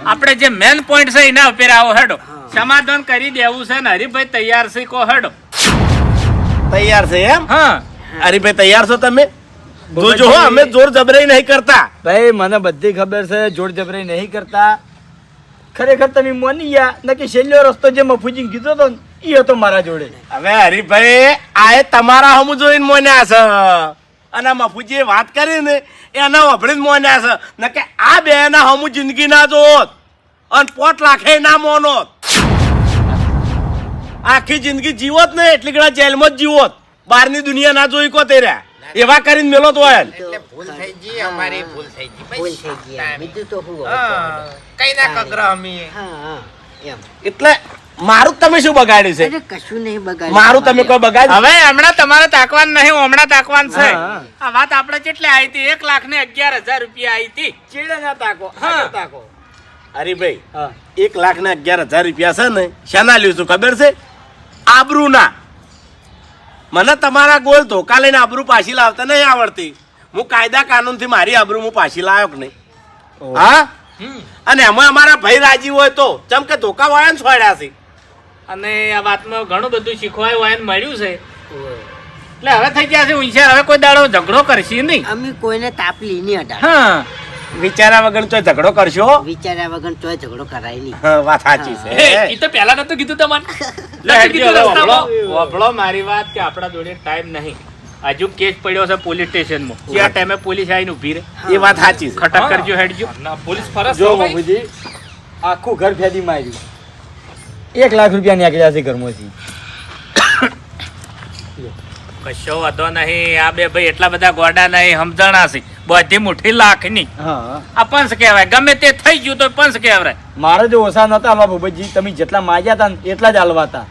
આપણે જે મેન પોઈન્ટ છે એના ઉપર આવો હેડો સમાધાન કરી દેવું છે ને હરીભાઈ તૈયાર છે કો હેડો તૈયાર છે એમ હા હરીભાઈ તૈયાર છો તમે જોજો હો અમે જોર જબરાઈ નહીં કરતા ભાઈ મને બધી ખબર છે જોર જબરાઈ નહીં કરતા ખરેખર તમે માની ગયા નક્કી છેલ્લો રસ્તો જે મફુજી કીધો હતો ને એ હતો મારા જોડે. હવે હરીભાઈ આ તમારા હમુ જોઈને મોન્યા છે અને મફુજીએ વાત કરી ને એના વભળી મોન્યા છે ને કે આ બે ના હમુ જિંદગી ના જોત અને 5 લાખે ના મોનોત આખી જિંદગી જીવોત ને એટલી ઘણા જેલમાં જ જીવોત બહારની દુનિયા ના જોઈ કો તેર્યા એવા કરીને મેલો તો હોય એટલે ભૂલ થઈ ગઈ અમારી ભૂલ થઈ ગઈ ભૂલ થઈ ગયા બીજું તો શું હા કઈ ના કગ્ર અમે હા એમ એટલે મારું તમે શું બગાડ્યું છે અરે કશું નહીં બગાડ્યું મારું તમે કોઈ બગાડ્યું હવે હમણાં તમારે તાકવાન નહીં હમણાં તાકવાન છે આ વાત આપણે કેટલે આવી હતી 1,11,000 રૂપિયા આવી હતી ચેડે ના તાકો હા. આગળ તાકો. હરીભાઈ હા 1,11,000 રૂપિયા છે ને શાના લ્યું છું ખબર છે આબરૂ ના મને તમારા ગોળ ધોકા લઈને આબરૂ પાછી લાવતા નહીં આવડતી હું કાયદા કાનૂન થી મારી આબરૂ હું પાછી લાવ્યો કે નહીં હા અને એમાં અમારા ભાઈ રાજી હોય તો ચમ કે ધોકા વાળા છોડ્યા છે અને આ વાતમાં ઘણું બધું શીખવાયું હોય ને મળ્યું છે એટલે હવે થઈ ગયા છે હોશિયાર હવે કોઈ દાડો ઝઘડો કરશે નહીં અમે કોઈને તાપલી નહીં અડાડ હા વિચારા વગર તો ઝઘડો કરશો વિચાર્યા વગર તોય ઝઘડો કરાય નહીં હા, વાત સાચી છે તો પહેલા નતું કીધું તમને વભળો મારી વાત કે આપણા જોડે ટાઈમ નહીં હજુ કેસ પડ્યો છે પોલીસ સ્ટેશનમાં કયા ટાઈમે પોલીસ આવીને ઊભી રહે એ વાત સાચી છે ખટક કરજો હેડજો પોલીસ ફરજ જો બાપુજી આખું ઘર ફેદી માર્યું 1 લાખ રૂપિયા નીકળ્યા છે ઘરમાંથી. કશો વાંધો નહીં આ બે ભાઈ એટલા બધા ગોડા નહીં સમજણા છે બધી મુઠ્ઠી લાખની હા આ પંચ કહેવાય ગમે તે થઈ ગયું તો પંચ કહેવાય મારે જો ઓછા નતા આલવા બાબુજી તમે જેટલા માગ્યા હતા ને એટલા જ આલવા હતા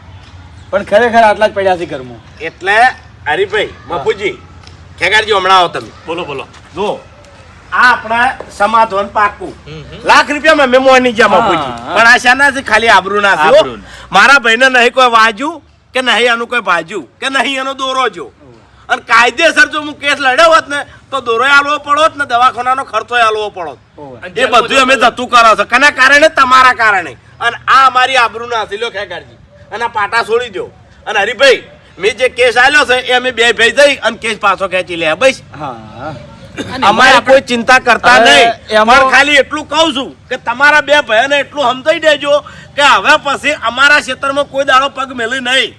પણ ખરેખર આટલા જ પડ્યા છે ઘરમાં. એટલે હરીભાઈ બાપુજી ખેગારજી હમણાં આવો તમે બોલો બોલો જો આ આપણા સમાધાન પાકું લાખ રૂપિયા મેં મોની ગયા બાપુજી હા. પણ આ શાના છે ખાલી આબરૂ ના છે હો. આબરૂના. મારા ભાઈને નહીં કોઈ વાજ્યું કે નહીં એનું કોઈ ભાજ્યું કે નહીં એનો દોરો જો અને કાયદેસર જો હું કેસ લડ્યો હોત ને તો દોરો આલવો પડોત ને દવાખાનાનો ખર્ચો આલવો પડોત એ બધું અમે જતું કરો છો કના કારણે તમારા કારણે અને આ અમારી આબરૂ ના છે લ્યો ખેગારજી અને આ પાટા છોડી દો અને હરીભાઈ મેં જે કેસ આલ્યો છે એ અમે બે ભાઈ જઈ અને કેસ પાછો ખેંચી લે બસ હા અમારે કોઈ ચિંતા કરતા હવે નહીં એમાં- પણ ખાલી એટલું કહું છું કે તમારા બે ભાઈઓને એટલું સમજાઈ દેજો કે હવે પછી અમારા ક્ષેત્રમાં કોઈ દાડો પગ મેલી નહીં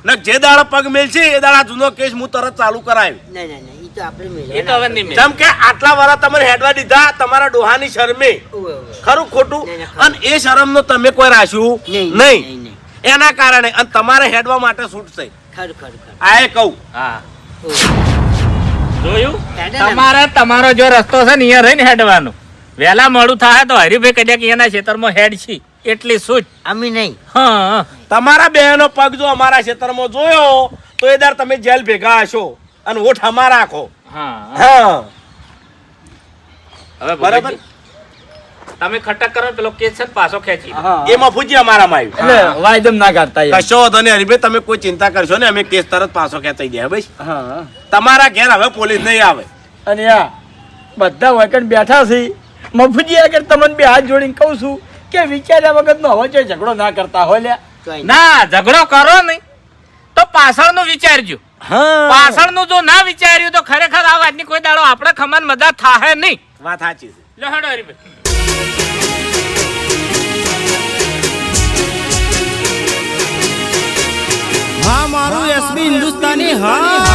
ને જે દાડો પગ મેલશે એ દાડા જૂનો કેસ હું તરત ચાલુ કરાવ્યું નહીં નહીં નહીં ઈ તો આપણે એ તો હવે નહીં જેમ કે આટલા વર્ષ તમે હેડવા દીધા તમારા ડોહાની શરમે ખરું ખોટું નહીં, નહીં, અને એ શરમનો તમે કોઈ રાખ્યું નહીં નહીં નહીં નહીં એના કારણે અને તમારે હેડવા માટે છૂટશે ખરું ખરું ખરું આ એ કહું હા ઓહ. જોયું હેડે ને. તમારે તમારો જો રસ્તો છે ને અહીંયા રહીને હેડવાનું વહેલા મોડું થાય તો હરીભાઈ કદાચ એના ક્ષેત્રમાં હેડ છે એટલી સૂચ અમે નહીં હા તમારા બહેનો પગ જો અમારા ક્ષેત્રમાં જોયો તો એ દર તમે જેલ ભેગા હશો અને ઓઠ અમારા રાખો હા હા હવે બરાબર. બરાબર તમે ખટક કરો પેલો કેસ છે ને પાછો ખેંચી હા એમાં પૂછી અમારામાં આવ્યું એટલે વાયદમ ના કરતા યાર. કશો વાંધો નહીં હરીભાઈ તમે કોઈ ચિંતા કરશો ને અમે કેસ તરત પાછો ખેંચાઈ દે ભાઈ હા તમારા ઘેર હવે પોલીસ નહીં આવે અને આ બધા વકન બેઠા છે મફુજી આગળ તમને બે હાથ જોડીને કહું છું કે વિચાર્યા વગરનો હવે જો ઝઘડો ના કરતા હોય લ્યા. ચોય ના ઝઘડો કરો નહીં તો પાછળનું વિચારજો હા પાછળનું જો ના વિચાર્યું તો ખરેખર આ વાતની કોઈ દાડો આપણે ખમણ મજા થાહે નહીં વાત સાચી છે લો હેડો હરીભાઈ હા મારું એસબી હિન્દુસ્તાની હા